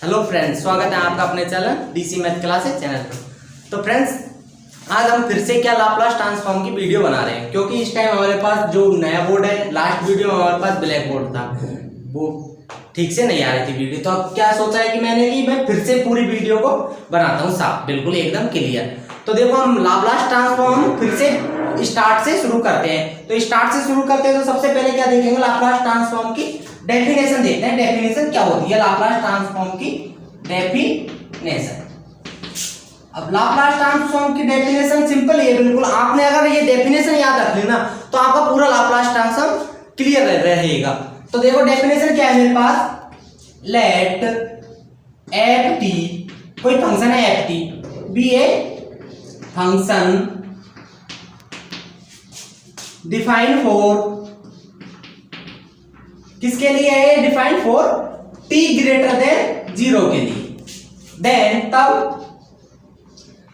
Hello friends, स्वागत है आपका अपने channel DC math classes channel पर। तो फ्रेंड्स, आज हम फिर से क्या लाप्लास ट्रांसफॉर्म की वीडियो बना रहे हैं, क्योंकि इस टाइम हमारे पास जो नया बोर्ड है, लास्ट वीडियो में हमारे पास ब्लैक बोर्ड था, वो ठीक से नहीं आ रही थी वीडियो। तो अब क्या सोचा है कि मैं फिर से पूरी वीडियो को बनाता हूँ साफ, बिल्कुल एकदम क्लियर। तो देखो, हम लाप्लास ट्रांसफॉर्म फिर से स्टार्ट से शुरू करते हैं। तो स्टार्ट से शुरू करते हैं तो सबसे पहले क्या देखेंगे, लाप्लास ट्रांसफॉर्म की डेफिनेशन देखते हैं। डेफिनेशन क्या होती है लाप्लास ट्रांसफॉर्म की डेफिनेशन। अब लाप्लास ट्रांसफॉर्म की डेफिनेशन सिंपल है बिल्कुल। आपने अगर ये डेफिनेशन याद रख ली ना, तो आपका पूरा लाप्लास ट्रांसफॉर्म क्लियर रहेगा। तो देखो डेफिनेशन क्या है मेरे पास, लेट एफ टी, कोई फंक्शन है f t, be a function defined for, किसके लिए है defined for t greater than 0 के लिए, देन तब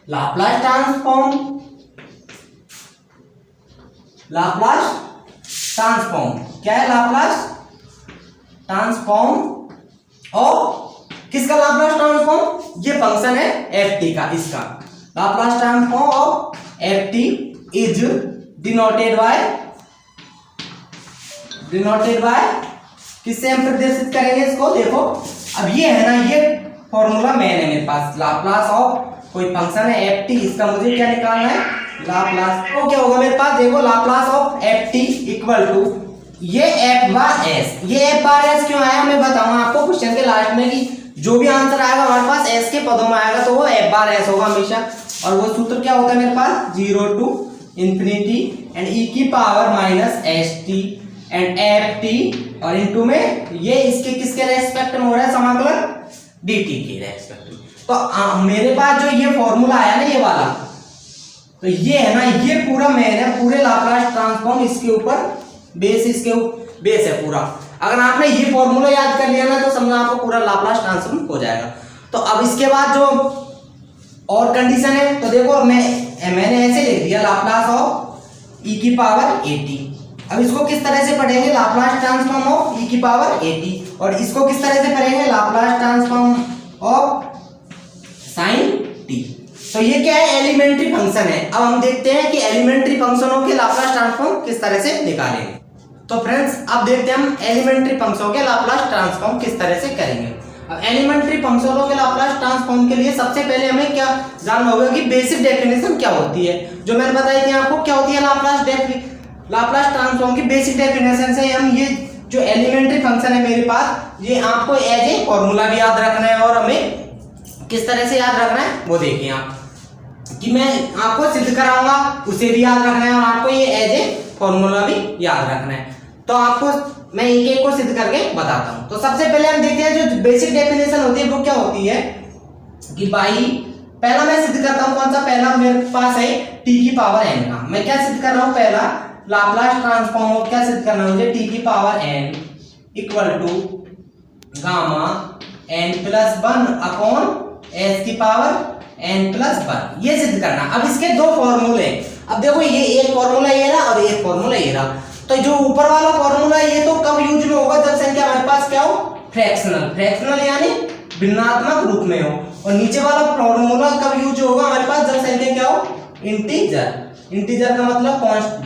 लाप्लास ट्रांसफॉर्म क्या है, लाप्लास ट्रांसफॉर्म और किसका लाप्लास ट्रांसफॉर्म, ये फंक्शन है एफ टी का, इसका Laplace transform of f T is denoted by किससे हम प्रदर्शित करेंगे इसको। देखो अब ये है ना, ये फॉर्मूला मेन है मेरे पास, लाप्लास ऑफ कोई फंक्शन है एफ टी, इसका मुझे क्या निकालना है लाप्लास। तो क्या होगा मेरे पास, देखो Laplace of f t equal to ये एफ बार एस। ये एफ बार एस क्यों आया मैं बताऊंगा आपको क्वेश्चन के लास्ट में, कि जो भी आंसर आएगा हमारे पास एस के पदों में आएगा तो वो एफ बार एस होगा हमेशा। और वो सूत्र क्या होता है मेरे पास, 0 to infinity एंड e की power minus S T and F T, और इनटू में ये इसके किसके रेस्पेक्ट में हो रहा है समाकलन, डी टी के रेस्पेक्ट में। तो मेरे पास जो ये फॉर्मूला आया ना ये वाला, तो ये है ना, ये पूरा मेन है, पूरे लाप्लास ट्रांसफॉर्म इसके ऊपर बेस, इसके बेस है पूरा। अगर आपने ये फॉर्मूला याद कर लिया ना, तो समझो आपको पूरा लाप्लास ट्रांसफॉर्म हो जाएगा। तो अब इसके बाद जो और कंडीशन है, तो देखो मैंने ऐसे लिख दिया लाप्लास ऑफ ई की पावर ए टी। अब इसको किस तरह से पढ़ेंगे, लाप्लास ट्रांसफॉर्म ऑफ ई की पावर ए टी, और इसको किस तरह से पढ़ेंगे, Laplace transform of sine T. तो ये क्या है, एलिमेंट्री फंक्शन है। अब हम देखते हैं कि एलिमेंट्री फंक्शनों के लाप्लास ट्रांसफॉर्म किस तरह से निकालेंगे। तो फ्रेंड्स अब देखते हैं हम एलिमेंट्री फंक्शनों के लाप्लास ट्रांसफॉर्म किस तरह से करेंगे। अब एलिमेंट्री फंक्शनों के लाप्लास ट्रांसफॉर्म के लिए सबसे पहले हमें क्या जानना होगा कि बेसिक डेफिनेशन क्या होती है, जो मैंने बताई थी आपको क्या होती है लाप्लास ट्रांसफॉर्म की बेसिक डेफिनेशन से हम ये जो एलिमेंट्री फंक्शन है मेरे पास, ये आपको एज ए फॉर्मूला भी याद रखना है, और हमें किस तरह से याद रखना है वो देखिए आप, कि मैं आपको सिद्ध कराऊंगा उसे भी याद रखना है, और आपको ये एज ए फॉर्मूला भी याद रखना है। तो आपको मैं एक एक को सिद्ध करके बताता हूं। तो सबसे पहले हम देखते हैं जो बेसिक डेफिनेशन होती है वो क्या होती है, कि भाई पहला मैं सिद्ध करता हूं, कौन सा पहला मेरे पास है टी की पावर एन का। मैं क्या सिद्ध कर रहा हूं, पहला लाप्लास ट्रांसफॉर्म ऑफ क्या सिद्ध करना है मुझे, टी की power n equal to gamma n plus 1 upon s की पावर एन प्लस 1, ये सिद्ध करना। अब इसके दो फॉर्मूले, अब देखो ये एक फॉर्मूला ये रहा और एक फॉर्मूला ये रहा। तो जो ऊपर वाला फॉर्मूला ये तो कब यूज में होगा, जब संख्या हमारे पास क्या हो, फ्रैक्शनल यानी भिन्नात्मक रूप में हो। और नीचे वाला फॉर्मूला कब यूज होगा हमारे पास, जब संख्या क्या हो, इंटीजर का मतलब कांस्टेंट,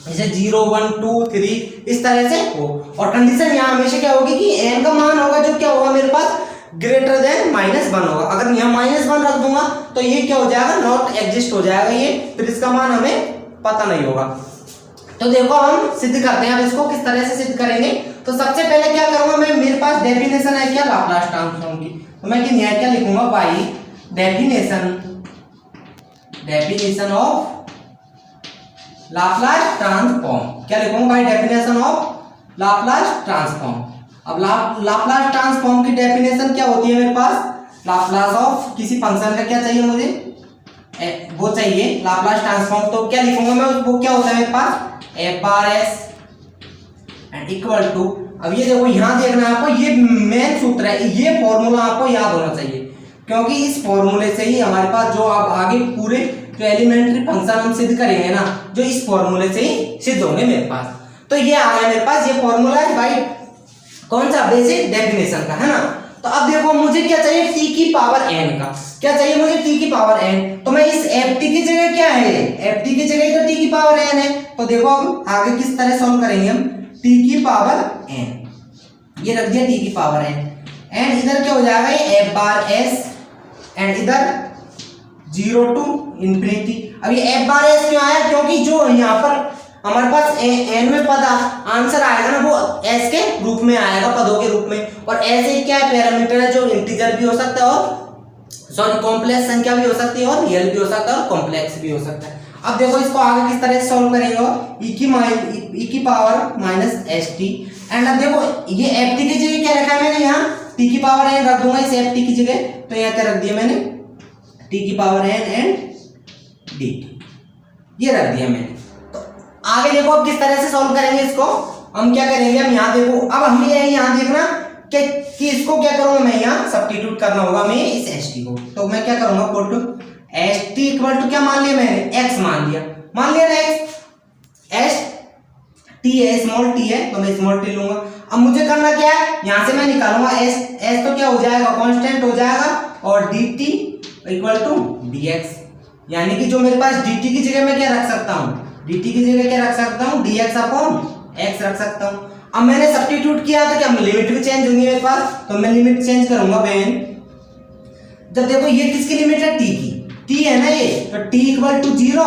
जैसे 0 1 2 3 इस तरह से हो। और कंडीशन यहाँ हमेशा क्या होगी कि n का मान होगा जो क्या होगा मेरे पास, ग्रेटर देन -1 होगा। अगर यहाँ -1 रख दूंगा तो ये क्या हो जाएगा, नॉट एग्जिस्ट हो जाएगा ये, फिर इसका मान हमें पता नहीं होगा। तो देखो हम सिद्ध करते हैं। अब इसको किस तरह से सिद्ध करेंगे, तो सबसे पहले क्या करूंगा मैं, मेरे पास डेफिनेशन है क्या लाप्लास ट्रांसफॉर्म की, तो मैं क्या लिखूंगा, by definition of Laplace transform, क्या लिखूंगा, by definition of Laplace transform. अब लाप्लास ट्रांसफॉर्म की डेफिनेशन क्या होती है मेरे पास, लाप्लास ऑफ किसी फंक्शन का क्या चाहिए मुझे, वो चाहिए लाप्लास ट्रांसफॉर्म। तो क्या लिखूंगा मैं, वो क्या होता है मेरे पास, F bar S and equal to, अब ये देखो यहाँ देखना है आपको, ये मेन सूत्र है, ये फॉर्मूला आपको याद होना चाहिए, क्योंकि इस फॉर्मूले से ही हमारे पास जो आप आगे पूरे जो एलिमेंट्री फंक्शन हम सिद्ध करेंगे ना, जो इस फॉर्मूले से ही सिद्ध होंगे मेरे पास। तो ये आ गया मेरे पास, ये फॉर्मूला है भाई कौन सा, बेसिक डेफिनेशन का, है ना। तो अब देखो मुझे मुझे क्या चाहिए, टी की पावर एन का, क्या चाहिए मुझे, टी की पावर एन। तो मैं इस एफ टी की जगह क्या है, एफ टी की जगह तो टी की पावर एन है। तो देखो अब आगे किस तरह सॉल्व करेंगे हम, टी की पावर एन, ये रख दिया टी की पावर एन, एंड इधर क्या हो जाएगा ये एफ बार एस, एंड इधर 0 टू इंफिनिटी। अब ये एफ बार एस क्यों आया, क्योंकि जो यहाँ पर हमारे पास एन में पद आंसर आएगा ना, वो एस के रूप में आएगा, पदों के रूप में। और एस एक क्या है, पैरामीटर है जो इंटीजर भी हो सकता है और सॉरी कॉम्प्लेक्स संख्या भी हो सकती है, और रियल भी हो सकता है और कॉम्प्लेक्स भी हो सकता है। अब देखो इसको आगे किस तरह से सॉल्व करेंगे, ई की power minus S T, and अब देखो ये एफ टी की जगह क्या रखा है मैंने, यहाँ टी की पावर एन रख दूंगा इस एफ टी की जगह। तो यहाँ क्या रख दिया मैंने, टी की power n and d t, ये रख दिया मैंने। तो आगे देखो अब किस तरह से सॉल्व करेंगे इसको, हम क्या करेंगे, हम यहाँ देखो, अब हमें यहाँ देखना कि इसको क्या करूंगा मैं, यहाँ सब्स्टिट्यूट करना होगा मैं इस एस टी को। तो मैं क्या करूंगा, put s t equal to क्या मान लिया मैंने, एक्स मान लिया ना एक्स, एस टी है, स्मॉल टी है तो मैं स्मॉल टी लूंगा। अब मुझे करना क्या है, यहां से मैं निकालूंगा एस, एस तो क्या हो जाएगा, कांस्टेंट हो जाएगा, और d t equal to d x, यानी कि जो मेरे पास डी टी की जगह मैं क्या रख सकता हूँ, डी टी की जगह क्या रख सकता हूँ, डी एक्स अपॉन एक्स रख सकता हूँ। अब मैंने सब्स्टिट्यूट किया तो क्या लिमिट भी चेंज होंगी मेरे पास, तो मैं लिमिट चेंज करूंगा व्हेन, जब देखो ये किसकी लिमिट है, टी की, टी है ना ये, तो टी इक्वल टू 0,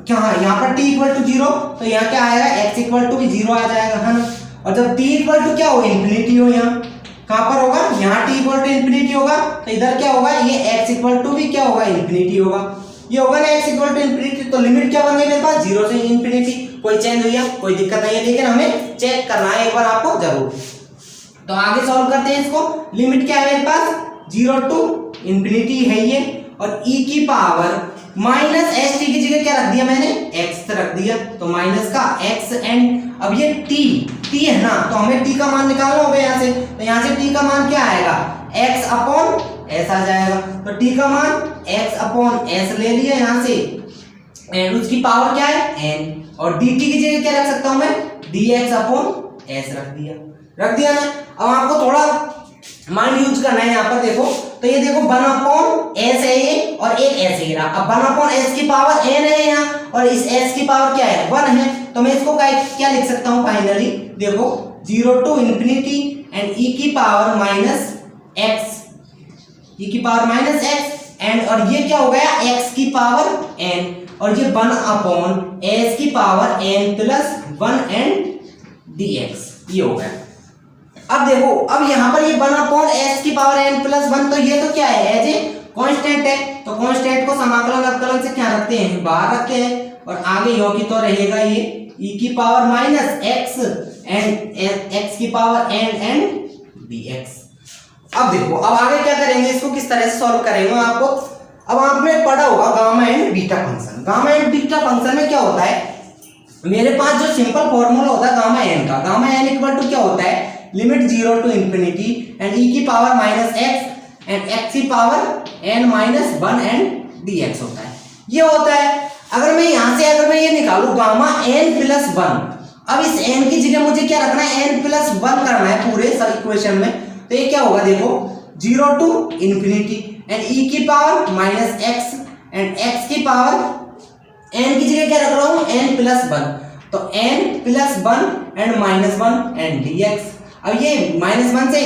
क्या यहाँ पर टी इक्वल टू 0, तो यहाँ क्या आएगा, एक्स इक्वल टू भी 0 आ जाएगा, है ना। और जब टी इक्वल टू क्या हो, इन्फिनिटी हो, यहाँ कहाँ पर होगा, यहाँ टी इक्वल टू इन्फिनिटी होगा, तो इधर क्या होगा, ये एक्स इक्वल टू भी क्या होगा, इन्फिनिटी होगा, ये होगा ना एक्स इक्वल टू इन्फिनिटी। तो लिमिट क्या बन गई मेरे पास, 0 से इन्फिनिटी, कोई चेंज हुई है कोई दिक्कत नहीं है, लेकिन हमें चेक करना है एक बार आपको जरूर। तो आगे सॉल्व करते हैं इसको, लिमिट क्या है मेरे पास, 0 टू इन्फिनिटी है ये, और e की पावर माइनस एस टी की जगह क्या रख दिया मैंने, x रख दिया, तो माइनस का x, एंड अब ये t है ना, तो हमें t का मान निकालना होगा यहाँ से, तो यहाँ से t का मान क्या आएगा, x अपॉन s आ जाएगा, तो t का मान x अपॉन s ले लिया यहाँ से, एंड उसकी पावर क्या है n, और dt की जगह क्या रख सकता हूँ मैं, dx अपॉन s रख दिया ना। अब आपको थोड़ा माइंड यूज करना है यहाँ पर, देखो तो ये देखो 1 अपॉन एस है ये, और एक एस है रहा, अब 1 अपॉन एस की पावर एन है यहाँ, और इस एस की पावर क्या है, 1 है, तो मैं इसको क्या लिख सकता हूँ फाइनली, देखो 0 टू इन्फिनिटी एंड ई की पावर माइनस एक्स, ई की पावर माइनस एक्स, एंड और ये क्या हो गया, एक्स की पावर एन, और ये 1 अपॉन एस की power n plus 1 and d x, ये हो गया। अब देखो, अब यहाँ पर ये 1 अपॉन एस की पावर एन प्लस 1, तो ये तो क्या है, एज ए कांस्टेंट है, तो कांस्टेंट को समाकलन अवकलन से क्या रखते हैं, बाहर रखते हैं, और आगे यो की तो रहेगा ये e की power minus x and x की power n and d x. अब देखो, अब आगे क्या करेंगे, इसको किस तरह से सॉल्व करेंगे आपको, अब आपने पढ़ा होगा gamma and beta function. Gamma and beta function में क्या होता है, मेरे पास जो सिंपल फॉर्मूला होता है गामा एन का, गामा एन इक्वल टू क्या होता है, limit 0 to infinity and e की power minus x and x की power n minus 1 and dx होता है, ये होता है। अगर मैं यहाँ से अगर मैं ये निकालू गामा n प्लस 1, अब इस n की जगह मुझे क्या रखना है, n प्लस 1 करना है पूरे सब इक्वेशन में, तो ये क्या होगा, देखो 0 टू इन्फिनिटी एंड e की power minus x and x की पावर n की जगह क्या रख रहा हूँ, n प्लस 1, तो n plus 1 and minus 1 and dx। अब ये माइनस 1 से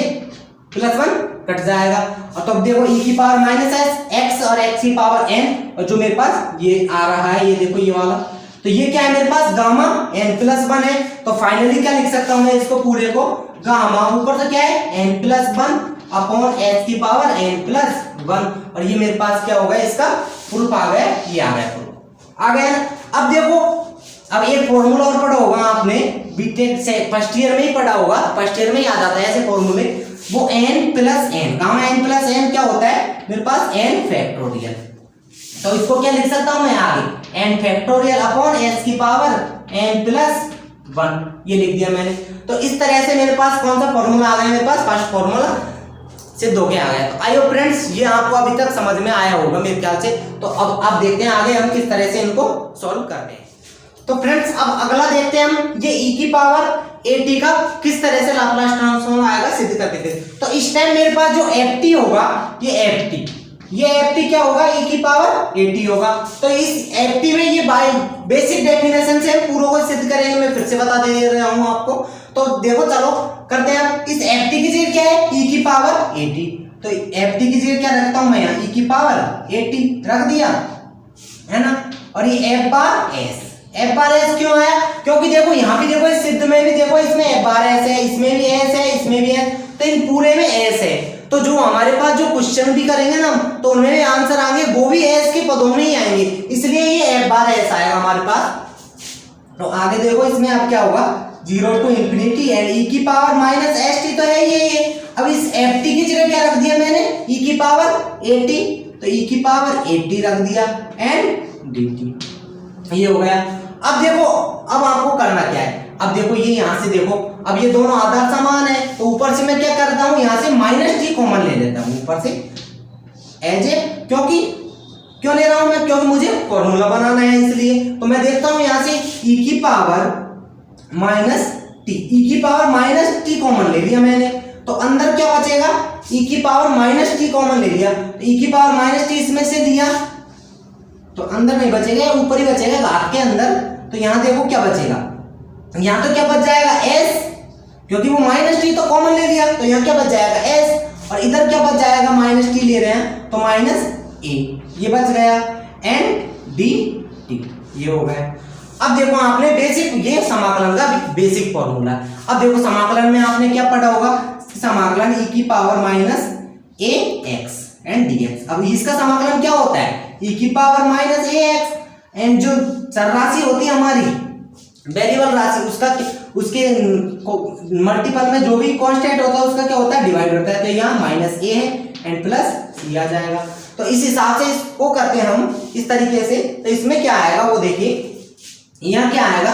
प्लस 1 कट जाएगा, और तो अब देखो e की पावर माइनस x और x की पावर n, और जो मेरे पास ये आ रहा है, ये देखो ये वाला, तो ये क्या है मेरे पास, गामा n प्लस 1 है, तो फाइनली क्या लिख सकता हूँ मैं इसको पूरे को, गामा ऊपर तो क्या है n प्लस 1 अपॉन h की पावर n प्लस 1, और ये मेरे पास क्या होगा, इसका प्रूफ आ गया, ये आ गया प्रूफ आ गया ना। अब देखो, अब एक फॉर्मूला और पढ़ा होगा आपने बीटेक से, फर्स्ट ईयर में ही पढ़ा होगा, फर्स्ट ईयर में याद आता है ऐसे फॉर्मूले, वो n plus n, gamma n plus n क्या होता है मेरे पास, n फैक्टोरियल, तो इसको क्या लिख सकता हूं मैं आगे, n फैक्टोरियल अपॉन s की पावर n प्लस 1, ये लिख दिया मैंने। तो इस तरह से मेरे पास कौन सा फॉर्मूला आ गया, मेरे पास फर्स्ट फॉर्मूला सिद्ध होके आ गया। तो आई होप फ्रेंड्स ये आपको अभी तक समझ में आया होगा मेरे ख्याल से। तो अब आप देखते हैं आगे हम किस तरह से इनको सॉल्व करते हैं। तो फ्रेंड्स अब अगला देखते हैं हम, ये e की पावर AT का किस तरह से लाप्लास ट्रांसफॉर्म आएगा सिद्ध करते थे। तो इस टाइम मेरे पास जो FT होगा, ये FT क्या होगा, e की पावर AT होगा। तो इस FT में ये बाय बेसिक डेफिनेशन से हम पूरों को सिद्ध करेंगे, मैं फिर से बता दे रहा हूं आपको। तो देखो चलो करते हैं। इस FT की जगह क्या है, e की पावर AT। तो FT की जगह क्या रखता हूं मैं यहाँ, e की पावर AT रख दिया है ना। और ये F बार एस क्यों आया, क्योंकि देखो यहाँ भी देखो, इस सिद्ध में भी देखो, इसमें F बार एस है, इसमें भी एस है, इसमें भी एस, तो इन पूरे में एस है। तो जो हमारे पास जो क्वेश्चन भी करेंगे ना, तो उनमें भी आंसर आएंगे वो भी एस के पदों में ही आएंगे, इसलिए ये F बार एस आएगा हमारे पास। तो आगे देखो इसमें अब क्या होगा, 0 to infinity एंड e की पावर माइनस एस टी, तो है ये। अब इस एफ टी की जगह क्या रख दिया मैंने, e की पावर AT, तो e की पावर AT रख दिया एंड dt, ये हो गया। अब देखो अब आपको करना क्या है, अब देखो ये यहां से देखो, अब ये दोनों आधार समान है, तो ऊपर से मैं क्या करता हूं, यहां से माइनस टी कॉमन ले लेता हूं ऊपर से एज ए, क्योंकि क्यों ले रहा हूं मैं, क्योंकि मुझे फॉर्मूला बनाना है इसलिए। तो मैं देखता हूं यहां से e की पावर माइनस टी, e की पावर माइनस टी कॉमन ले लिया मैंने, तो अंदर क्या बचेगा, e की पावर माइनस टी कॉमन ले लिया, तो e की पावर माइनस टी इसमें से दिया, तो अंदर नहीं बचेगा, ऊपर ही बचेगा घात के अंदर। तो यहां देखो क्या बचेगा, यहां तो क्या बच जाएगा s, क्योंकि वो माइनस टी तो कॉमन ले लिया, तो यहां क्या बच जाएगा s, और इधर क्या बच जाएगा, माइनस टी ले रहे हैं तो माइनस a, ये बच गया एंड डी टी, ये हो गया। अब देखो आपने बेसिक, ये समाकलन का बेसिक फॉर्मूला। अब देखो समाकलन में आपने क्या पढ़ा होगा, समाकलन e की power minus ax and dx। अब इसका समाकलन क्या होता है, e की पावर माइनस ax एंड जो चर राशि होती है हमारी वेरिएबल राशि, उसका उसके मल्टीपल में जो भी कांस्टेंट होता है उसका क्या होता है, डिवाइड होता है। तो यहाँ माइनस a है एंड प्लस c आ जाएगा। तो इस हिसाब से इसको करते हैं हम इस तरीके से। तो इसमें क्या आएगा वो देखिए, यहाँ क्या आएगा,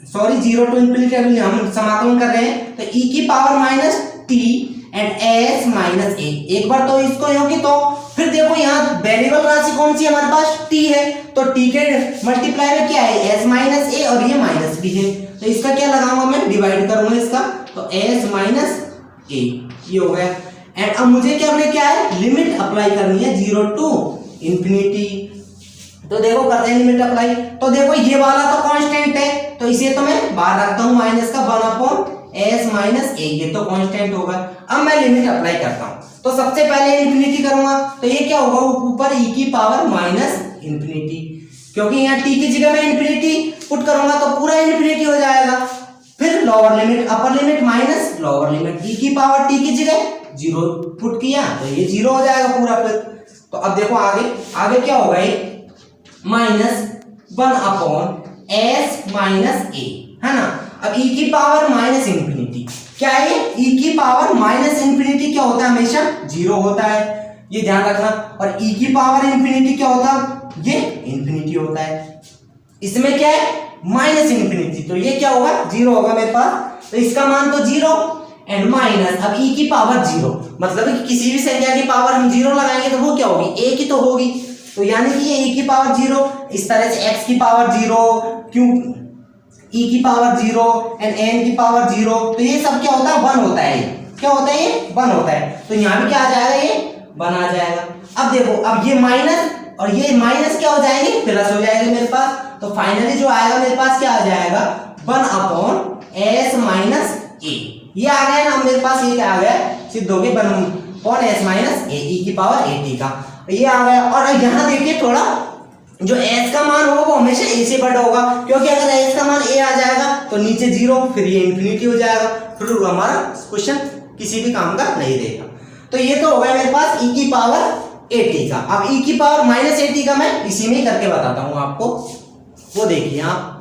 सॉरी 0 to infinity हम समाकलन कर रहे हैं, तो e की power minus T and s minus a, एक बार तो इसको होगी, तो फिर देखो यहाँ वेरिएबल राशि कौन सी हमारे पास, t है, तो t के मल्टीप्लाई में क्या है, s माइनस a, और ये माइनस b है, तो इसका क्या लगाऊंगा मैं, डिवाइड करूंगा इसका, तो s माइनस a, ये हो गया। एंड अब मुझे क्या अपने क्या है, लिमिट अप्लाई करनी है 0 to infinity। तो देखो करते हैं लिमिट अप्लाई, तो देखो ये वाला तो कांस्टेंट है, तो इसे तो मैं बाहर रखता हूं, माइनस का 1 अपॉन s माइनस a, ये तो कांस्टेंट होगा। अब मैं लिमिट अप्लाई करता हूं, तो सबसे पहले इन्फिनिटी करूंगा, तो ये क्या होगा, ऊपर e की पावर माइनस इन्फिनिटी, क्योंकि यहाँ t की जगह मैं इन्फिनिटी पुट करूंगा तो पूरा इन्फिनिटी हो जाएगा। फिर lower limit, upper limit minus lower limit, e की पावर t की जगह 0 पुट किया, तो ये 0 हो जाएगा पूरा। फिर तो अब देखो आगे क्या होगा, ये -1 अपॉन s माइनस a, है ना। अब e की पावर माइनस इंफिनिटी क्या है, e की पावर माइनस इंफिनिटी क्या होता है, हमेशा 0 होता है, ये ध्यान रखना। और e की पावर इंफिनिटी क्या होता है, ये इंफिनिटी होता है। इसमें क्या है, माइनस इंफिनिटी, तो ये क्या होगा, 0 होगा मेरे पास, तो इसका मान तो 0 एंड माइनस, अब e की पावर 0, मतलब कि किसी भी संख्या की पावर हम 0 लगाएंगे तो वो क्या होगी, a की तो होगी, तो यानी कि ये e की पावर 0, इस तरह से x की पावर 0, क्यों e की पावर 0 एंड n की पावर 0, तो ये सब क्या होता है, 1 होता है, क्या होता है, ये 1 होता है। तो यहाँ भी क्या आ जाएगा, ये 1 आ जाएगा। अब देखो, अब ये माइनस और ये माइनस क्या हो जाएंगे, प्लस हो जाएंगे मेरे पास, तो फाइनली जो आएगा मेरे पास क्या आ जाएगा, 1 अपॉन s माइनस a, ये आ गया ना मेरे पास, ये क्या आ गया, सिद्ध हो गए 1 upon s minus a, e की पावर at का, ये आ गया। और यहाँ देखिए थोड़ा, जो s का मान होगा वो हमेशा a से बड़ा होगा, क्योंकि अगर s का मान a आ जाएगा तो नीचे 0, फिर ये इंफिनिटी हो जाएगा, फिर हमारा क्वेश्चन किसी भी काम का नहीं रहेगा। तो ये तो हो गया मेरे पास e की पावर 80 का। अब e की पावर माइनस 80 का मैं इसी में करके बताता हूँ आपको, वो देखिए आप।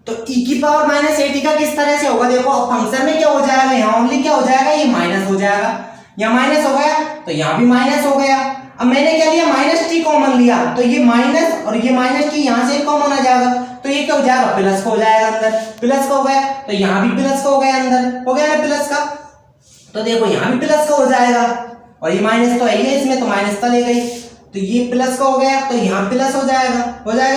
तो e की पावर माइनस 80 का किस तरह से होगा, देखो फंक्शन में क्या हो जाएगा, यहाँ ओनली क्या हो जाएगा, ये माइनस हो जाएगा, यहाँ माइनस हो गया तो यहाँ भी माइनस हो गया। अब मैंने क्या लिया, माइनस टी कॉमन लिया, तो ये माइनस और ये माइनस टी यहाँ से कॉमन आ जाएगा, तो ये क्या हो जाएगा, प्लस का हो जाएगा अंदर, प्लस का हो गया, तो यहाँ भी प्लस का हो गया, अंदर हो गया ना प्लस का, तो देखो यहाँ भी प्लस का हो जाएगा, और ये माइनस तो है ही इसमें, तो माइनस का ले गई, तो ये प्लस का हो गया, तो यहाँ प्लस हो जाएगा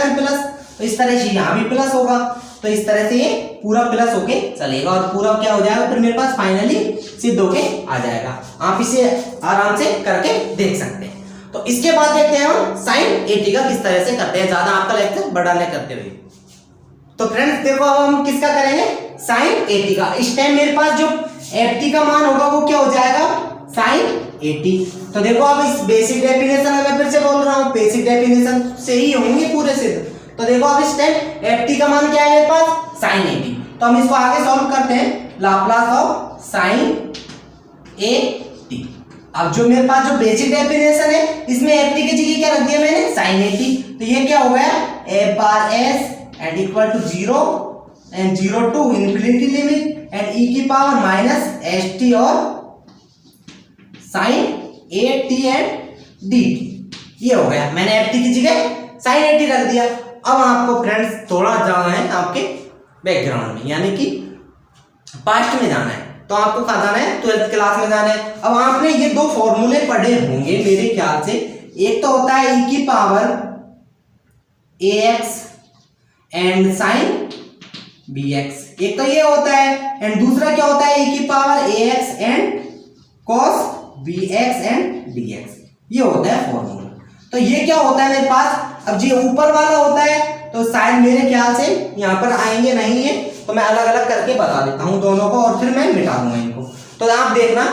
ना प्लस, तो इस तरह से यहाँ भी प्लस होगा। तो इस तरह से ये पूरा प्लस होके चलेगा और पूरा क्या हो जाएगा, फिर मेरे पास फाइनली सिद्ध होके आ जाएगा। आप इसे आराम से करके देख सकते हैं। तो इसके बाद देखते हैं हम साइन 80 का किस तरह से करते हैं, ज्यादा आपका लेक्चर बड़ा नहीं करते हुए। तो फ्रेंड्स देखो अब हम किसका करेंगे, साइन 80 का। इस टाइम मेरे पास जो ft का मान होगा वो क्या हो जाएगा, साइन 80। तो देखो अब इस बेसिक डेफिनेशन में मैं फिर से बोल रहा हूँ, बेसिक डेफिनेशन से ही होंगे पूरे सिद्ध। तो देखो अब इस टाइम ft का मान क्या है मेरे पास, साइन 80। तो हम इसको आगे सॉल्व करते हैं, लाप्लास ऑफ साइन 80। अब जो मेरे पास जो बेसिक डेफिनेशन है इसमें ft की जगह क्या रख दिया मैंने, साइन 80। तो ये क्या हो गया, f bar s and equal to 0 and 0 to infinity limit and e की पावर माइनस st और साइन 80 एंड dt। ये हो गया, मैंने ft की जगह साइन 80 रख दिया। अब आपको फ्रेंड्स थोड़ा जाना है आपके बैकग्राउंड में, यानी कि पास्ट में जाना है। तो आपको कहाँ जाना है, 12th क्लास में जाना है। अब आपने ये दो फॉर्मूले पढ़े होंगे मेरे ख्याल से, एक तो होता है e की power ax and sine bx, एक तो ये होता है, एंड दूसरा क्या होता है e की power ax and cos bx and dx। ये होता है फॉर्मूला। तो ये क्या होता है मेरे पास, अब जी ऊपर वाला होता है तो शायद मेरे ख्याल से यहाँ पर आएंगे नहीं है, तो मैं अलग अलग करके बता देता हूँ दोनों को और फिर मैं मिटा दूंगा इनको। तो आप देखना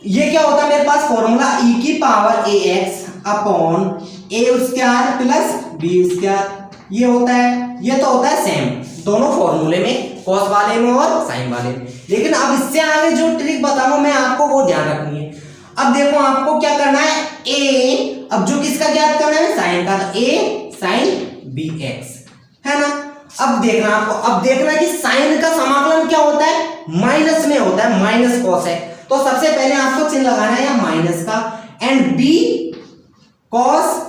ये क्या होता है मेरे पास फॉर्मूला, e की power ax upon a square plus b square. ये होता है, ये तो होता है सेम दोनों फॉर्मूले में, कॉस वाले में और साइन वाले में। लेकिन अब इससे आगे जो ट्रिक बताऊंगा मैं आपको वो ध्यान रखनी है। अब देखो आपको क्या करना है, a, अब जो किसका ज्ञात करना है, साइन का, तो a साइन bx है ना। अब देखना आपको, अब देखना कि साइन का समाकलन क्या होता है, माइनस में होता है, माइनस कॉस है। तो सबसे पहले आपको चिन्ह लगाना है या माइनस का, एंड b कॉस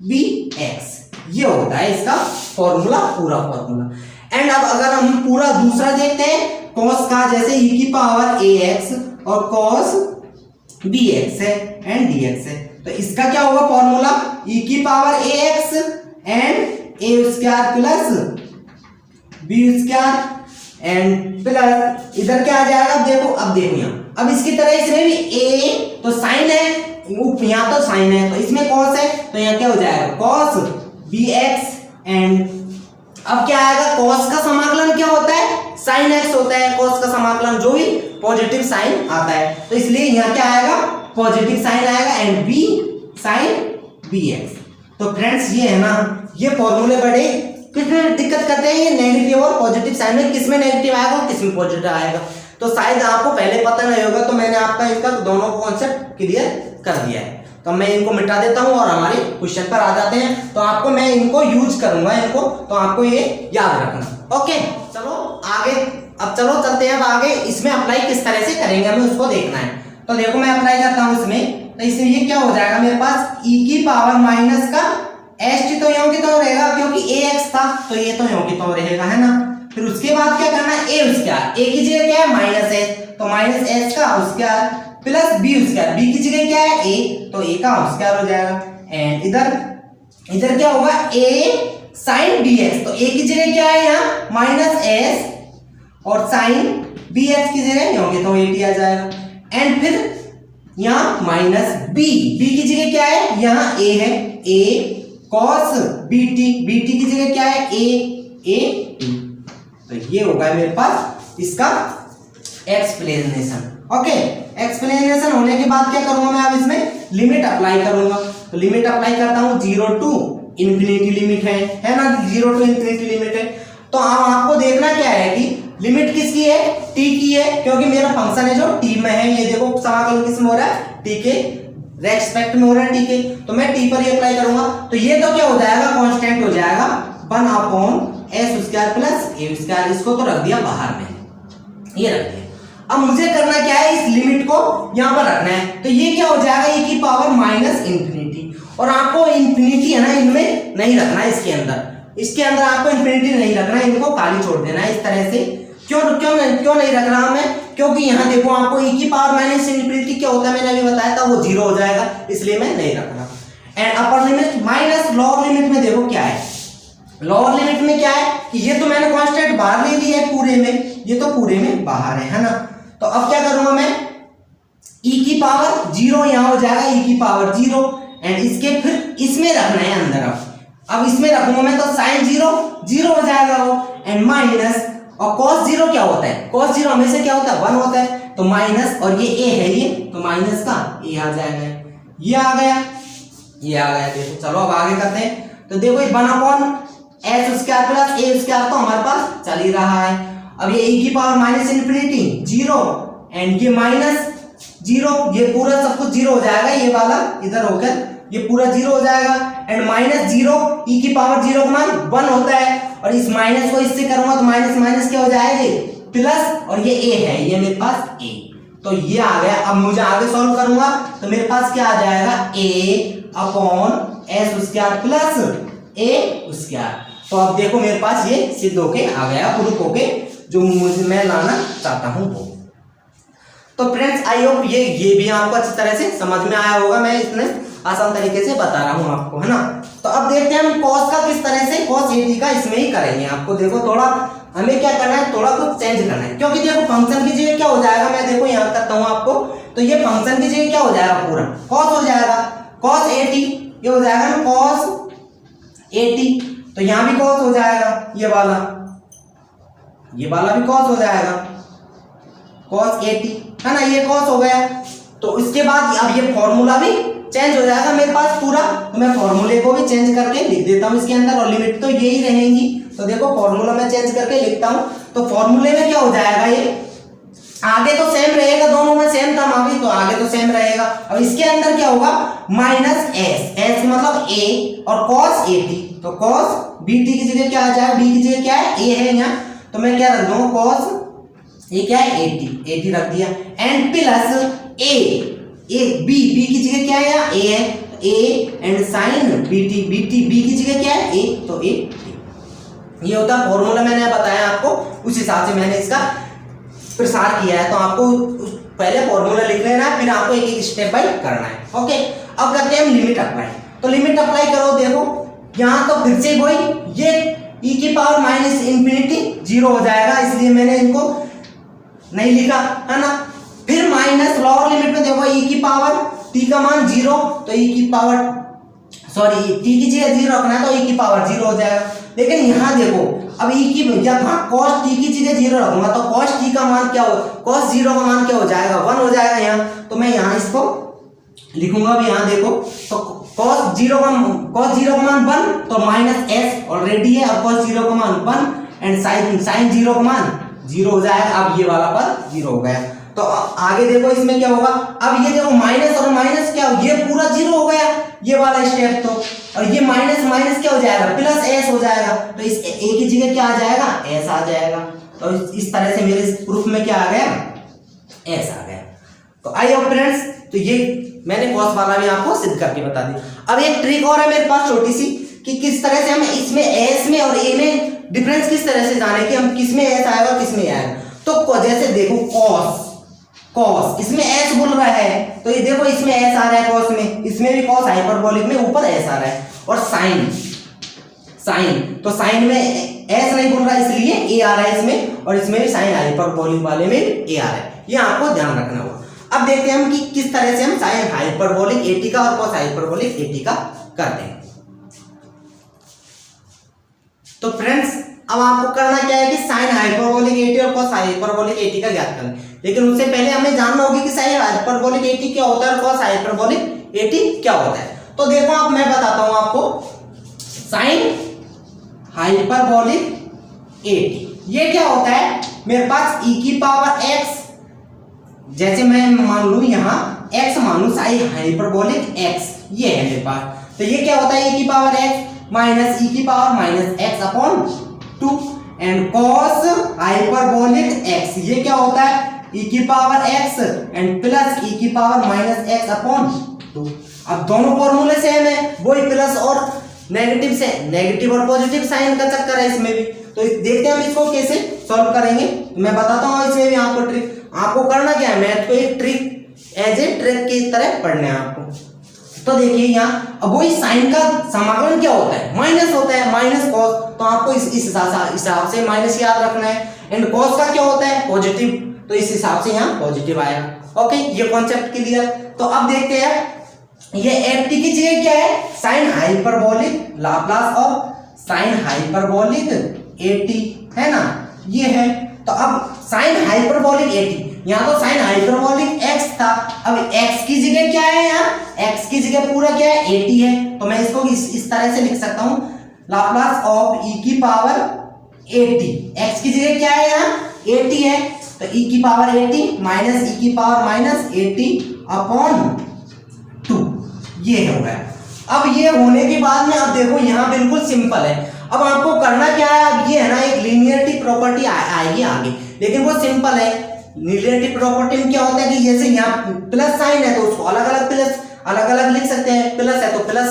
bx, ये होता है इसका फॉर्मूला, पूरा फॉर्मूला। एंड अब अगर हम पूरा दूसरा देखते हैं कॉस का, जैसे e की पावर ax और कॉस bx है एंड dx है, तो इसका क्या होगा फॉर्मूला, e की power ax and a square plus b square and plus इधर क्या आ जाएगा, अब देखो यहाँ, अब इसकी तरह इसमें भी a तो साइन है, यहाँ तो साइन है तो इसमें कॉस है, तो यहाँ क्या हो जाएगा कॉस bx एंड अब क्या आएगा, कॉस का समाकलन क्या होता है, साइन x होता है, कॉस का समाकलन जो भी पॉजिटिव साइन आता है, तो इसलिए यहाँ क्या आएगा, पॉजिटिव साइन आएगा एंड b साइन bx। तो फ्रेंड्स ये है ना, ये फॉर्मूले बड़े किसमें दिक्कत करते हैं, ये नेगेटिव और पॉजिटिव साइन में किसमें नेगेटिव आएगा और किसमें पॉजिटिव आएगा। तो शायद आपको पहले पता नहीं होगा, तो मैंने आपका इसका दोनों कॉन्सेप्ट क्लियर कर दिया है। तो मैं इनको मिटा देता हूं और हमारे क्वेश्चन पर आ जाते हैं। तो आपको मैं इनको यूज करूंगा इनको, तो आपको ये याद रखना। ओके चलो आगे, अब चलो चलते हैं अब आगे, इसमें अप्लाई किस तरह से करेंगे हमें उसको देखना है। तो देखो मैं अप्लाई करता हूं इसमें, तो इसमें ये क्या हो जाएगा मेरे पास, e की पावर माइनस का st तो यों की तो रहेगा क्योंकि ax था, तो ये तो यों की तो रहेगा है ना। फिर उसके बाद क्या करना है, a स्क्वायर, a की जगह क्या है माइनस s, तो माइनस s का square plus b square, b की जगह क्या है a, तो a का स्क्वायर हो जाएगा। एंड इधर क्या होगा, a साइन bx, तो a की जगह क्या है यहाँ माइनस s और साइन bx की जगह यों की तो 80 आ जाएगा। एंड फिर यहाँ माइनस b की जगह क्या है, यहाँ a है, a cos bt की जगह क्या है a तो ये होगा मेरे पास इसका एक्सप्लेनेशन। ओके एक्सप्लेनेशन होने के बाद क्या करूंगा मैं, अब इसमें लिमिट अप्लाई करूंगा। तो लिमिट अप्लाई करता हूं, 0 टू इंफिनिटी लिमिट है ना, 0 टू इंफिनिटी लिमिट है। तो अब आपको देखना क्या है कि लिमिट किसकी है, t की है, क्योंकि मेरा फंक्शन है जो t में है। ये देखो समाकलन किसमें हो रहा है, t के रेस्पेक्ट में हो रहा है, t के, तो मैं t पर ही अप्लाई करूंगा। तो ये तो क्या हो जाएगा, कांस्टेंट हो जाएगा 1 upon s square plus a square, इसको तो रख दिया बाहर में, ये रख दिया। अब मुझे करना क्या है, इस लिमिट को यहां पर रखना है। तो ये क्या हो जाएगा, e की पावर माइनस इंफिनिटी, और आपको इंफिनिटी है ना इनमें नहीं रखना है, इसके अंदर आपको इंफिनिटी नहीं रखना है, इनको खाली छोड़ देना है इस तरह से। क्यों नहीं रख रहा मैं, क्योंकि यहाँ देखो आपको e की पावर माइनस इंफिनिटी क्या होता है, मैंने अभी बताया था, वो 0 हो जाएगा, इसलिए मैं नहीं रख रहा। And upper limit minus log limit में देखो क्या है, लोअर लिमिट में क्या है कि ये तो मैंने कांस्टेंट बाहर ले लिया है पूरे में, ये तो पूरे में बाहर है ना। तो अब क्या करूंगा मैं, e की पावर 0 यहाँ हो जाएगा, e की पावर 0 एंड इसके फिर इसमें रखना है अंदर। अब इसमें रखूंगा मैं तो साइन 0 0 हो जाएगा वो, एंड माइनस, और cos 0 क्या होता है, cos 0 हमेशा क्या होता है 1 होता है, तो माइनस, और ये a है ये, तो माइनस का a आ जाएगा, ये आ गया, ये आ गया। देखो चलो अब आगे करते हैं। तो देखो ये 1/s square plus a square तो हमारे पास चल ही रहा है। अब ये e की पावर माइनस इन्फिनिटी 0 एंड ये माइनस 0, ये पूरा सब कुछ 0 हो जाएगा, ये वाला इधर होकर ये पूरा 0 हो जाएगा, एंड माइनस 0 e की पावर 0 का मान 1 होता है, और इस माइनस को इससे करूंगा तो माइनस माइनस क्या हो जाएगा प्लस, और ये a है, ये मेरे पास a, तो ये आ गया। अब मुझे आगे सॉल्व करूंगा तो मेरे पास क्या आ जाएगा a upon s square plus a square. तो अब देखो मेरे पास ये सिद्ध होके आ गया, प्रूफ होके जो मुझे मैं लाना चाहता हूं वो। तो फ्रेंड्स आई होप ये भी आपको अच्छी तरह से समझ में आया होगा, मैं इतने आसान तरीके से बता रहा हूं आपको, है ना। तो अब देखते हैं हम cos का किस तरह से, cos at का इसमें ही करेंगे। आपको देखो थोड़ा हमें क्या करना है, थोड़ा कुछ चेंज करना है, क्योंकि देखो फंक्शन की जगह क्या हो जाएगा, मैं देखो यहाँ करता हूँ आपको, तो ये फंक्शन की जगह क्या हो जाएगा, पूरा cos हो जाएगा, cos at, ये हो जाएगा ना cos at, तो यहाँ भी cos हो जाएगा, ये वाला भी cos हो जाएगा, cos at, है ना, ये cos हो गया। तो इसके बाद अब ये फॉर्मूला भी चेंज हो जाएगा मेरे पास पूरा, तो मैं फॉर्मूले को भी चेंज करके लिख देता हूँ इसके अंदर, और लिमिट तो यही रहेंगी। तो देखो फॉर्मूला में चेंज करके लिखता हूँ, तो फॉर्मूले में क्या हो जाएगा, ये आगे तो सेम रहेगा, दोनों में सेम था अभी, तो आगे तो सेम रहेगा। अब इसके अंदर क्या होगा, माइनस s मतलब a, और cos at, तो cos bt की जगह क्या आ जाएगा, b की जगह क्या है a है यहाँ, तो मैं क्या रख दूंगा cos, ये क्या है 80 रख दिया, एंड प्लस a b की जगह क्या है यहाँ a है, a and sine bt b की जगह क्या है a, तो a, ये होता है फॉर्मूला, मैंने बताया आपको, उस हिसाब से मैंने इसका प्रसार किया है। तो आपको पहले फॉर्मूला लिख लेना है, फिर आपको एक एक स्टेप बाय करना है। ओके, अब करते हैं हम लिमिट अप्लाई। तो लिमिट अप्लाई करो, देखो यहाँ तो फिर से वही, ये e की पावर माइनस इन्फिनिटी 0 हो जाएगा, इसलिए मैंने इनको नहीं लिखा, है ना। फिर माइनस लोअर लिमिट में देखो e की पावर t का मान 0, तो e की पावर सॉरी t की जगह 0 रखना है, तो e की पावर 0 हो जाएगा। लेकिन यहाँ देखो अब e की यहाँ cos t की जगह 0 रखूंगा, तो cos t का मान क्या हो, cos 0 का मान क्या हो जाएगा 1 हो जाएगा यहाँ, तो मैं यहाँ इसको लिखूंगा। अब यहाँ देखो तो cos 0 का मान 1, तो माइनस s ऑलरेडी है, और cos 0 का मान 1 एंड साइन 0 का मान 0 हो जाएगा। अब ये वाला पद 0 हो गया। तो आगे देखो इसमें क्या होगा, अब ये देखो माइनस और माइनस क्या, ये पूरा 0 हो गया ये वाला स्टेप, तो और ये माइनस माइनस क्या हो जाएगा प्लस s हो जाएगा, तो इस a की जगह क्या आ जाएगा s आ जाएगा। तो इस तरह से मेरे प्रूफ में क्या आ गया s आ गया। तो आई होप फ्रेंड्स, तो ये मैंने cos वाला भी आपको सिद्ध करके बता दी। अब एक ट्रिक और है मेरे पास छोटी सी, कि किस तरह से हम इसमें s में और a में डिफरेंस किस तरह से जाने, कि हम किस में s आएगा किस में आएगा। तो जैसे देखो cos इसमें s बोल रहा है, तो ये देखो इसमें s आ रहा है cos में, इसमें भी cos हाइपरबोलिक में ऊपर s आ रहा है, और साइन तो साइन में s नहीं बोल रहा है इसलिए a आ रहा है इसमें, और इसमें भी साइन हाइपरबोलिक वाले में a आ रहा है, ये आपको ध्यान रखना होगा। अब देखते हैं हम कि किस तरह से हम साइन हाइपरबोलिक at का और cos हाइपरबोलिक at का करते हैं। तो फ्रेंड्स अब आपको करना क्या है कि साइन हाइपरबोलिक at और cos हाइपरबोलिक at का ज्ञात करना है, लेकिन उससे पहले हमें जानना होगा कि साइन हाइपरबोलिक at क्या होता है और cos हाइपरबोलिक at क्या होता है। तो देखो अब मैं बताता हूं आपको, साइन हाइपरबोलिक at ये क्या होता है, मेरे पास e की पावर x, जैसे मैं मान लू यहाँ x मान लू साइन हाइपरबोलिक x, ये है मेरे पास, तो ये क्या होता है e की पावर x माइनस e की power minus x upon 2, and cos hyperbolic x ये क्या होता है e की power x and plus e की पावर माइनस x अपॉन 2। अब दोनों फॉर्मूले सेम है, वही प्लस और नेगेटिव से नेगेटिव और पॉजिटिव साइन का चक्कर है इसमें भी। तो देखते हैं हम इसको कैसे सॉल्व करेंगे, तो मैं बताता हूँ इसमें भी आपको ट्रिक। आपको करना क्या है, मैथ को एक ट्रिक एज ए ट्रिक की तरह पढ़ना है आपको। तो देखिए यहाँ अब वही साइन का समाकलन क्या होता है, माइनस होता है, माइनस कॉस, तो आपको इस हिसाब से माइनस याद रखना है। एंड कॉस का क्या होता है, पॉजिटिव, तो इस हिसाब से यहाँ पॉजिटिव आएगा। ओके, ये कॉन्सेप्ट क्लियर। तो अब देखते हैं ये एफ टी की जगह क्या है, sine hyperbolic Laplace of sine hyperbolic A T है ना, ये है। तो अब साइन हाइपरबोलिक ए टी, यहाँ तो साइन हाइपरबोलिक एक्स था, अब एक्स की जगह क्या है, यहाँ एक्स की जगह पूरा क्या है, ए टी है। तो मैं इसको इस तरह से लिख सकता हूँ, लाप्लास ऑफ ई की पावर ए टी, एक्स की जगह क्या है, यहाँ ए टी है, तो ई की पावर ए टी माइनस ई की power minus A T upon 2, ये हो गया। अब ये होने के बाद में अब देखो यहाँ बिल्कुल सिंपल है। अब आपको करना क्या है, अब ये है ना एक लीनियरिटी प्रॉपर्टी आएगी आगे, लेकिन वो सिंपल है। लीनियरिटी प्रॉपर्टी में क्या होता है कि जैसे यहाँ प्लस साइन है तो उसको अलग अलग प्लस अलग अलग लिख सकते हैं, प्लस है तो प्लस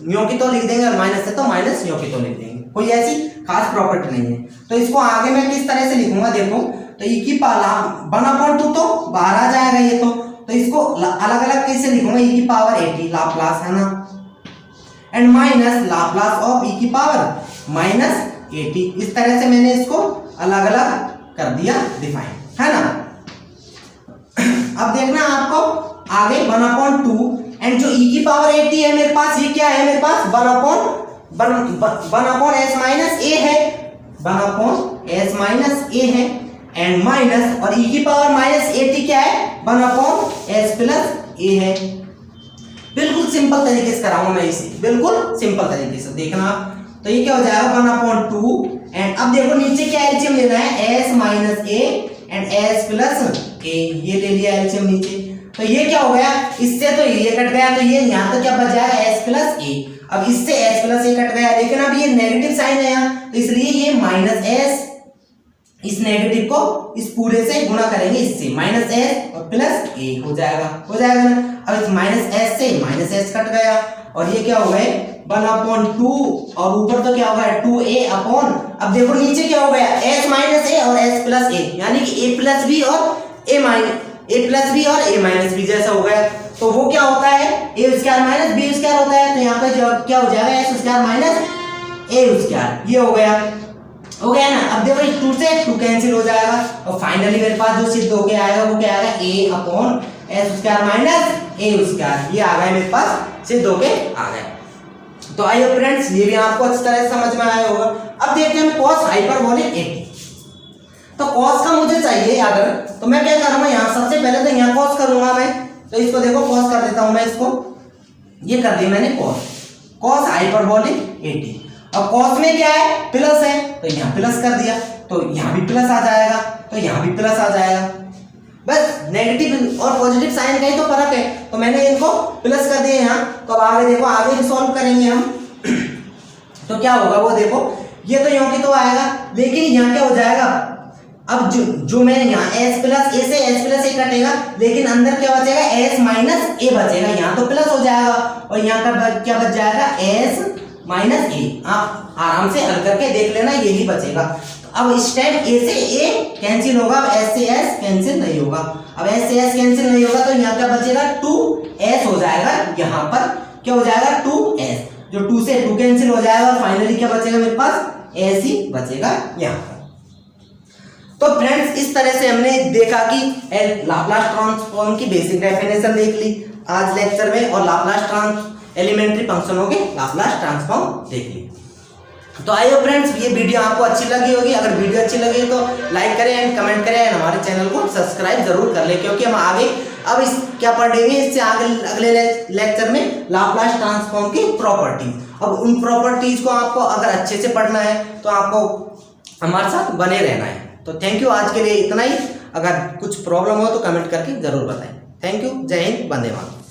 न्यो की तो लिख देंगे और माइनस है तो माइनस न्यो की तो लिख देंगे, कोई ऐसी खास प्रॉपर्टी नहीं है। तो इसको आगे मैं किस तरह से लिखूंगा, देखो तो ई की पावर 1/2 तो बाहर आ जाएगा ये, तो इसको अलग अलग कैसे लिखूंगा, ई की पावर ए टी लाप्लास है ना, एंड माइनस लाप्लास ऑफ ई की पावर माइनस ए टी, इस तरह से मैंने इसको अलग अलग कर दिया डिफाइन, है ना। अब देखना आपको आगे 1/2 एंड जो ई की पावर ए टी है मेरे पास, ये क्या है मेरे पास 1/((1) s माइनस ए है, 1/((s माइनस ए है, एंड माइनस और ई की पावर माइनस ए टी क्या है 1/((s प्लस ए है। बिल्कुल सिंपल तरीके से कराऊंगा मैं इसे, बिल्कुल सिंपल तरीके से देखना। तो ये क्या हो जाएगा 1/2 एंड अब देखो नीचे क्या एलसीएम लेना है, s minus a and s plus a, ये ले लिया एलसीएम नीचे। तो ये क्या हो गया, इससे तो ये कट गया, तो ये यहाँ तो क्या बच जाएगा s प्लस ए। अब इससे s प्लस ए कट गया, लेकिन अब ये नेगेटिव साइन है यहाँ, तो इसलिए ये माइनस s, इस नेगेटिव को इस पूरे से गुणा करेंगे, इससे माइनस s और प्लस ए हो जाएगा ना। अब इस माइनस s से माइनस s कट गया और ये क्या हो गए 1/2 और ऊपर तो क्या होगा 2a अपॉन, अब देखो नीचे क्या हो गया s माइनस ए और s प्लस ए, यानी कि a प्लस बी और a प्लस बी और a माइनस बी जैसा हो गया। तो वो क्या होता है a square minus b square होता है, तो यहाँ पे क्या हो जाएगा s square minus a square, ये हो गया ना। अब देखो इस 2 से 2 कैंसिल हो जाएगा और फाइनली मेरे पास जो सिद्ध होके आएगा वो क्या आएगा a upon s square minus a square, ये आ गया मेरे पास सिद्ध होके आ गया। तो आइए फ्रेंड्स, ये भी आपको अच्छी तरह से समझ में आया होगा। अब देखते हैं cos हाइपरबोलिक ए टी। तो cos का मुझे चाहिए अगर, तो मैं क्या करूंगा यहाँ सबसे पहले तो यहाँ cos करूंगा मैं, तो इसको देखो cos कर देता हूं मैं, इसको ये कर दिया मैंने cos हाइपरबोलिक ए टी। अब cos में क्या है प्लस है, तो यहाँ प्लस कर दिया, तो यहाँ भी प्लस आ जाएगा, तो यहाँ भी प्लस आ जाएगा। बस नेगेटिव और पॉजिटिव साइन का ही तो फर्क है, तो मैंने इनको प्लस कर दिया यहाँ। तो अब आगे देखो, आगे भी सॉल्व करेंगे हम तो क्या होगा वो देखो, ये तो यहाँ की तो आएगा, लेकिन यहाँ क्या हो जाएगा, अब जो मैंने यहाँ s प्लस ए से s प्लस ए कटेगा, लेकिन अंदर क्या बचेगा s माइनस ए बचेगा, यहाँ तो प्लस हो जाएगा और यहाँ का क्या बच जाएगा s माइनस ए। आप आराम से हल करके देख लेना, यही बचेगा। तो अब इस टाइम a से a कैंसिल होगा, अब s से s कैंसिल नहीं होगा। अब s से s कैंसिल नहीं होगा तो यहाँ क्या बचेगा 2s हो जाएगा, यहाँ पर क्या हो जाएगा 2s, जो 2 से 2 कैंसिल हो जाएगा और फाइनली क्या बचेगा मेरे पास s ही बचेगा यहाँ पर। तो फ्रेंड्स इस तरह से हमने देखा कि लाप्लास ट्रांसफॉर्म की बेसिक डेफिनेशन देख ली आज लेक्चर में, और लाप्लास एलिमेंट्री फंक्शनों के लाप्लास ट्रांसफॉर्म देख ली। तो आइए फ्रेंड्स, ये वीडियो आपको अच्छी लगी होगी, अगर वीडियो अच्छी लगी तो लाइक करें एंड कमेंट करें एंड हमारे चैनल को सब्सक्राइब जरूर कर लें, क्योंकि हम आगे अब इस क्या पढ़ेंगे, इससे आगे अगले लेक्चर में लाप्लास ट्रांसफॉर्म की प्रॉपर्टीज। अब उन प्रॉपर्टीज को आपको अगर अच्छे से पढ़ना है तो आपको हमारे साथ बने रहना है। तो थैंक यू, आज के लिए इतना ही। अगर कुछ प्रॉब्लम हो तो कमेंट करके जरूर बताएं। थैंक यू, जय हिंद, वंदे मातरम।